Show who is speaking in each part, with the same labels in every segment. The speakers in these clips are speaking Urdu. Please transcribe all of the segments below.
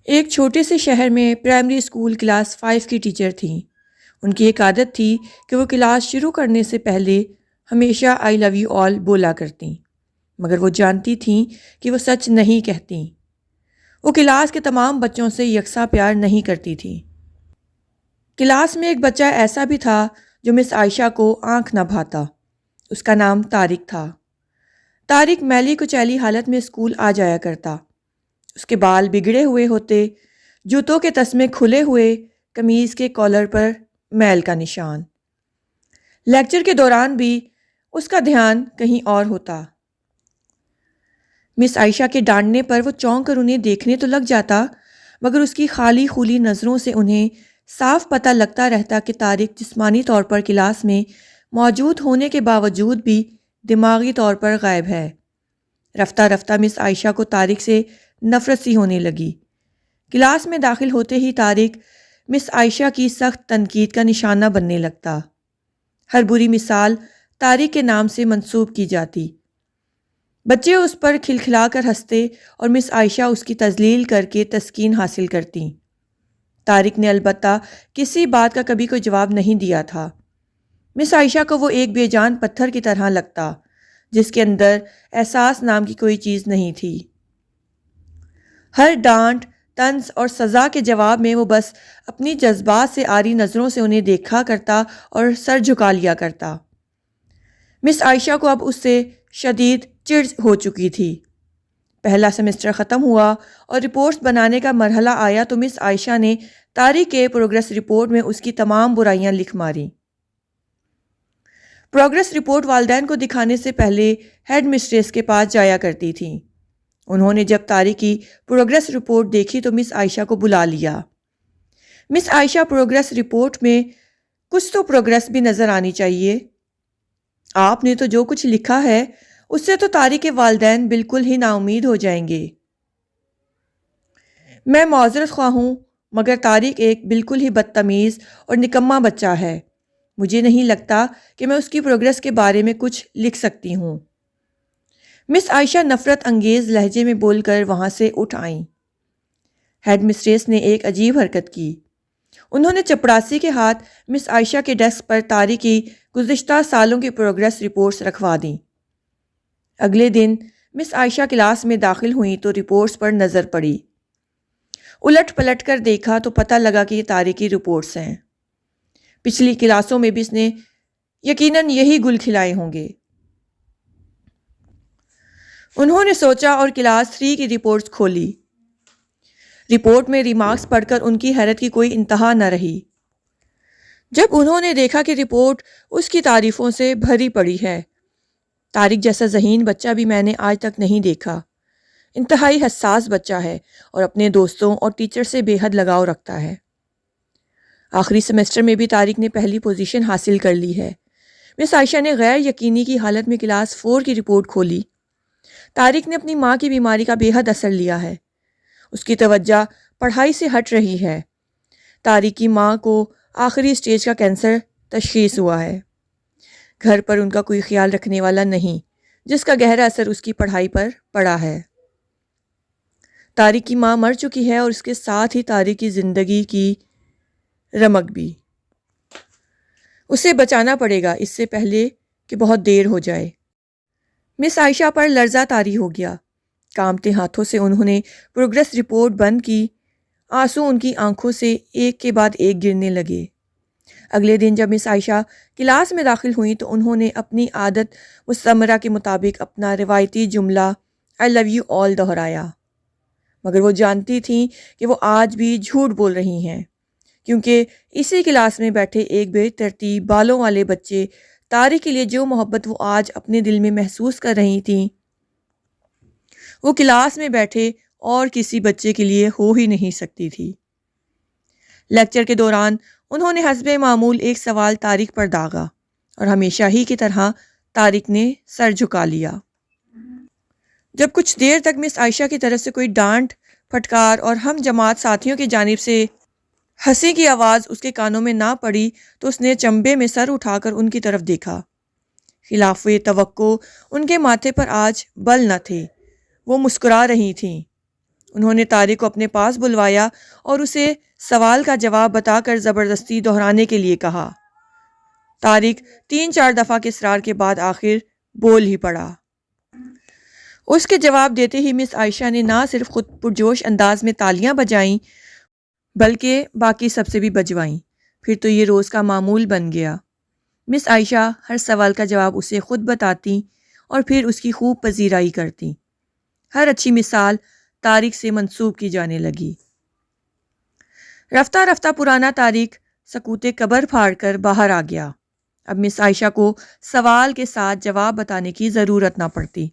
Speaker 1: ایک چھوٹے سے شہر میں پرائمری اسکول کلاس 5 کی ٹیچر تھیں۔ ان کی ایک عادت تھی کہ وہ کلاس شروع کرنے سے پہلے ہمیشہ آئی لو یو آل بولا کرتیں، مگر وہ جانتی تھیں کہ وہ سچ نہیں کہتیں۔ وہ کلاس کے تمام بچوں سے یکساں پیار نہیں کرتی تھیں۔ کلاس میں ایک بچہ ایسا بھی تھا جو مس عائشہ کو آنکھ نہ بھاتا۔ اس کا نام طارق تھا۔ طارق میلی کچیلی حالت میں اسکول آ جایا کرتا۔ اس کے بال بگڑے ہوئے ہوتے، جوتوں کے تسمے کھلے ہوئے، قمیض کے کالر پر میل کا نشان۔ لیکچر کے دوران بھی اس کا دھیان کہیں اور ہوتا۔ مس عائشہ کے ڈانٹنے پر وہ چونک کر انہیں دیکھنے تو لگ جاتا، مگر اس کی خالی خولی نظروں سے انہیں صاف پتہ لگتا رہتا کہ طارق جسمانی طور پر کلاس میں موجود ہونے کے باوجود بھی دماغی طور پر غائب ہے۔ رفتہ رفتہ مس عائشہ کو طارق سے نفرت سی ہونے لگی۔ کلاس میں داخل ہوتے ہی طارق مس عائشہ کی سخت تنقید کا نشانہ بننے لگتا۔ ہر بری مثال طارق کے نام سے منسوب کی جاتی۔ بچے اس پر کھلکھلا کر ہنستے اور مس عائشہ اس کی تذلیل کر کے تسکین حاصل کرتیں۔ طارق نے البتہ کسی بات کا کبھی کوئی جواب نہیں دیا تھا۔ مس عائشہ کو وہ ایک بے جان پتھر کی طرح لگتا، جس کے اندر احساس نام کی کوئی چیز نہیں تھی۔ ہر ڈانٹ، طنز اور سزا کے جواب میں وہ بس اپنی جذبات سے آری نظروں سے انہیں دیکھا کرتا اور سر جھکا لیا کرتا۔ مس عائشہ کو اب اس سے شدید چڑ ہو چکی تھی۔ پہلا سیمسٹر ختم ہوا اور رپورٹس بنانے کا مرحلہ آیا تو مس عائشہ نے طارق کے پروگریس رپورٹ میں اس کی تمام برائیاں لکھ ماریں۔ پروگریس رپورٹ والدین کو دکھانے سے پہلے ہیڈ مسٹریس کے پاس جایا کرتی تھیں۔ انہوں نے جب طارق کی پروگریس رپورٹ دیکھی تو مس عائشہ کو بلا لیا۔ مس عائشہ، پروگریس رپورٹ میں کچھ تو پروگریس بھی نظر آنی چاہیے۔ آپ نے تو جو کچھ لکھا ہے اس سے تو طارق کے والدین بالکل ہی نا امید ہو جائیں گے۔ میں معذرت خواہ ہوں، مگر طارق ایک بالکل ہی بدتمیز اور نکما بچہ ہے۔ مجھے نہیں لگتا کہ میں اس کی پروگریس کے بارے میں کچھ لکھ سکتی ہوں۔ مس عائشہ نفرت انگیز لہجے میں بول کر وہاں سے اٹھ آئیں۔ ہیڈ مسٹریس نے ایک عجیب حرکت کی۔ انہوں نے چپڑاسی کے ہاتھ مس عائشہ کے ڈیسک پر طارق کی گزشتہ سالوں کی پروگریس رپورٹس رکھوا دیں۔ اگلے دن مس عائشہ کلاس میں داخل ہوئیں تو رپورٹس پر نظر پڑی۔ الٹ پلٹ کر دیکھا تو پتہ لگا کہ یہ طارق کی رپورٹس ہیں۔ پچھلی کلاسوں میں بھی اس نے یقیناً یہی گل کھلائے ہوں گے، انہوں نے سوچا، اور کلاس 3 کی رپورٹس کھولی۔ رپورٹ میں ریمارکس پڑھ کر ان کی حیرت کی کوئی انتہا نہ رہی۔ جب انہوں نے دیکھا کہ رپورٹ اس کی تعریفوں سے بھری پڑی ہے۔ طارق جیسا ذہین بچہ بھی میں نے آج تک نہیں دیکھا۔ انتہائی حساس بچہ ہے اور اپنے دوستوں اور ٹیچر سے بے حد لگاؤ رکھتا ہے۔ آخری سیمسٹر میں بھی طارق نے پہلی پوزیشن حاصل کر لی ہے۔ مس عائشہ نے غیر یقینی کی حالت میں کلاس 4 کی رپورٹ کھولی۔ طارق نے اپنی ماں کی بیماری کا بے حد اثر لیا ہے۔ اس کی توجہ پڑھائی سے ہٹ رہی ہے۔ طارق کی ماں کو آخری سٹیج کا کینسر تشخیص ہوا ہے۔ گھر پر ان کا کوئی خیال رکھنے والا نہیں، جس کا گہرا اثر اس کی پڑھائی پر پڑا ہے۔ طارق کی ماں مر چکی ہے اور اس کے ساتھ ہی طارق کی زندگی کی رمق بھی۔ اسے بچانا پڑے گا اس سے پہلے کہ بہت دیر ہو جائے۔ مس عائشہ پر لرزہ طاری ہو گیا۔ کانپتے ہاتھوں سے انہوں نے پروگریس رپورٹ بند کی۔ آنسو ان کی آنکھوں سے ایک کے بعد ایک گرنے لگے۔ اگلے دن جب مس عائشہ کلاس میں داخل ہوئیں تو انہوں نے اپنی عادت مستمرہ کے مطابق اپنا روایتی جملہ آئی لو یو آل دہرایا، مگر وہ جانتی تھیں کہ وہ آج بھی جھوٹ بول رہی ہیں، کیونکہ اسی کلاس میں بیٹھے ایک بے ترتیب بالوں والے بچے طارق کے لیے جو محبت وہ آج اپنے دل میں محسوس کر رہی تھیں، وہ کلاس میں بیٹھے اور کسی بچے کے لیے ہو ہی نہیں سکتی تھی۔ لیکچر کے دوران انہوں نے حسب معمول ایک سوال طارق پر داغا اور ہمیشہ ہی کی طرح طارق نے سر جھکا لیا۔ جب کچھ دیر تک مس عائشہ کی طرف سے کوئی ڈانٹ، پھٹکار اور ہم جماعت ساتھیوں کی جانب سے ہنسی کی آواز اس کے کانوں میں نہ پڑی تو اس نے چمبے میں سر اٹھا کر ان کی طرف دیکھا۔ خلاف توقع ان کے ماتھے پر آج بل نہ تھے، وہ مسکرا رہی تھیں۔ انہوں نے طارق کو اپنے پاس بلوایا اور اسے سوال کا جواب بتا کر زبردستی دہرانے کے لیے کہا۔ طارق 3-4 دفعہ کے اصرار کے بعد آخر بول ہی پڑا۔ اس کے جواب دیتے ہی مس عائشہ نے نہ صرف خود پرجوش انداز میں تالیاں بجائیں بلکہ باقی سب سے بھی بجوائیں۔ پھر تو یہ روز کا معمول بن گیا۔ مس عائشہ ہر سوال کا جواب اسے خود بتاتی اور پھر اس کی خوب پذیرائی کرتی۔ ہر اچھی مثال طارق سے منسوب کی جانے لگی۔ رفتہ رفتہ پرانا طارق سکوت قبر پھاڑ کر باہر آ گیا۔ اب مس عائشہ کو سوال کے ساتھ جواب بتانے کی ضرورت نہ پڑتی۔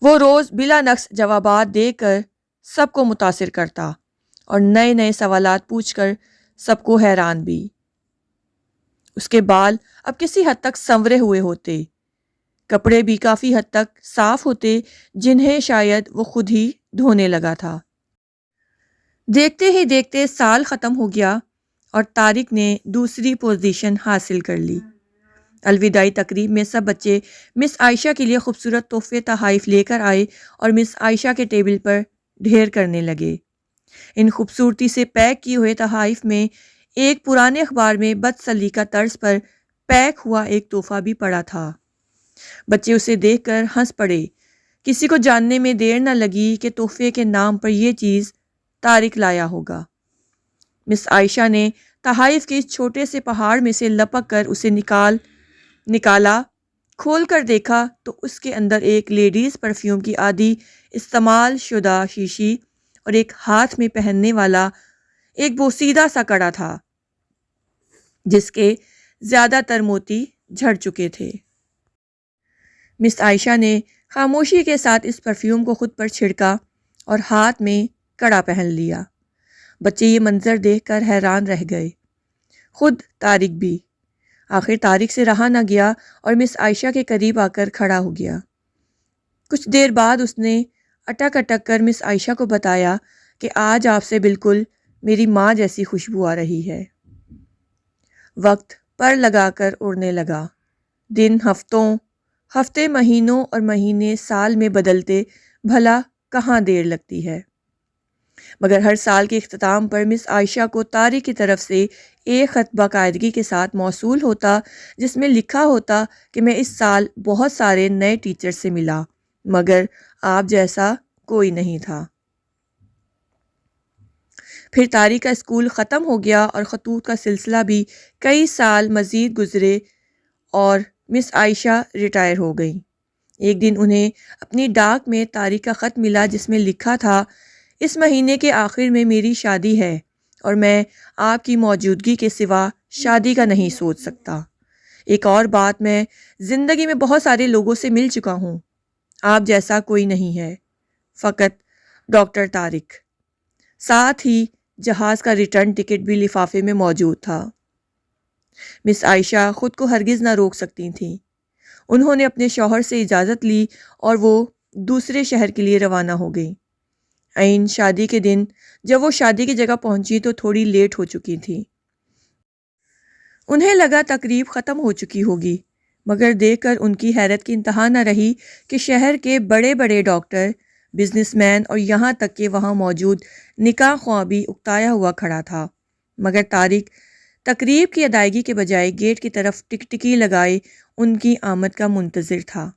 Speaker 1: وہ روز بلا نقص جوابات دے کر سب کو متاثر کرتا اور نئے نئے سوالات پوچھ کر سب کو حیران بھی۔ اس کے بال اب کسی حد تک سنورے ہوئے ہوتے، کپڑے بھی کافی حد تک صاف ہوتے جنہیں شاید وہ خود ہی دھونے لگا تھا۔ دیکھتے ہی دیکھتے سال ختم ہو گیا اور طارق نے دوسری پوزیشن حاصل کر لی۔ الوداعی تقریب میں سب بچے مس عائشہ کے لیے خوبصورت تحفے تحائف لے کر آئے اور مس عائشہ کے ٹیبل پر ڈھیر کرنے لگے۔ ان خوبصورتی سے پیک کیے ہوئے تحائف میں ایک پرانے اخبار میں بد سلیقہ طرز پر پیک ہوا ایک تحفہ بھی پڑا تھا۔ بچے اسے دیکھ کر ہنس پڑے۔ کسی کو جاننے میں دیر نہ لگی کہ تحفے کے نام پر یہ چیز طارق لایا ہوگا۔ مس عائشہ نے تحائف کے اس چھوٹے سے پہاڑ میں سے لپک کر اسے نکالا، کھول کر دیکھا تو اس کے اندر ایک لیڈیز پرفیوم کی آدھی استعمال شدہ شیشی اور ایک ہاتھ میں پہننے والا ایک بوسیدہ سا کڑا تھا جس کے زیادہ تر موتی جھڑ چکے تھے۔ مس عائشہ نے خاموشی کے ساتھ اس پرفیوم کو خود پر چھڑکا اور ہاتھ میں کڑا پہن لیا۔ بچے یہ منظر دیکھ کر حیران رہ گئے، خود طارق بھی۔ آخر طارق سے رہا نہ گیا اور مس عائشہ کے قریب آ کر کھڑا ہو گیا۔ کچھ دیر بعد اس نے اٹک اٹک کر مس عائشہ کو بتایا کہ آج آپ سے بالکل میری ماں جیسی خوشبو آ رہی ہے۔ وقت پر لگا کر اڑنے لگا۔ دن ہفتے مہینوں اور مہینے سال میں بدلتے بھلا کہاں دیر لگتی ہے۔ مگر ہر سال کے اختتام پر مس عائشہ کو طارق کی طرف سے ایک خط باقاعدگی کے ساتھ موصول ہوتا جس میں لکھا ہوتا کہ میں اس سال بہت سارے نئے ٹیچر سے ملا مگر آپ جیسا کوئی نہیں تھا۔ پھر طارق کا اسکول ختم ہو گیا اور خطوط کا سلسلہ بھی کئی سال مزید گزرے اور مس عائشہ ریٹائر ہو گئیں۔ ایک دن انہیں اپنی ڈاک میں طارق کا خط ملا جس میں لکھا تھا، اس مہینے کے آخر میں میری شادی ہے اور میں آپ کی موجودگی کے سوا شادی کا نہیں سوچ سکتا۔ ایک اور بات، میں زندگی میں بہت سارے لوگوں سے مل چکا ہوں، آپ جیسا کوئی نہیں ہے، فقط ڈاکٹر طارق۔ ساتھ ہی جہاز کا ریٹرن ٹکٹ بھی لفافے میں موجود تھا۔ مس عائشہ خود کو ہرگز نہ روک سکتی تھیں۔ انہوں نے اپنے شوہر سے اجازت لی اور وہ دوسرے شہر کے لیے روانہ ہو گئیں۔ عین شادی کے دن جب وہ شادی کی جگہ پہنچی تو تھوڑی لیٹ ہو چکی تھی۔ انہیں لگا تقریب ختم ہو چکی ہوگی، مگر دیکھ کر ان کی حیرت کی انتہا نہ رہی کہ شہر کے بڑے بڑے ڈاکٹر، بزنس مین اور یہاں تک کہ وہاں موجود نکاح خواہ بھی اکتایا ہوا کھڑا تھا، مگر طارق تقریب کی ادائیگی کے بجائے گیٹ کی طرف ٹکٹکی لگائے ان کی آمد کا منتظر تھا۔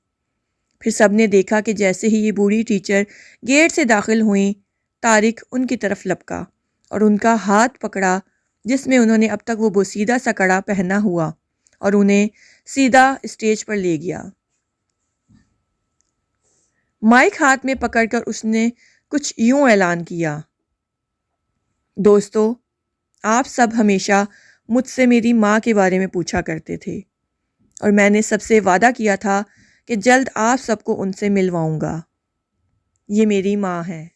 Speaker 1: پھر سب نے دیکھا کہ جیسے ہی یہ بوڑھی ٹیچر گیٹ سے داخل ہوئیں، طارق ان کی طرف لپکا اور ان کا ہاتھ پکڑا جس میں انہوں نے اب تک وہ بوسیدہ سا کڑا پہنا ہوا اور انہیں سیدھا اسٹیج پر لے گیا۔ مائک ہاتھ میں پکڑ کر اس نے کچھ یوں اعلان کیا، دوستو، آپ سب ہمیشہ مجھ سے میری ماں کے بارے میں پوچھا کرتے تھے اور میں نے سب سے وعدہ کیا تھا کہ جلد آپ سب کو ان سے ملواؤں گا۔ یہ میری ماں ہے۔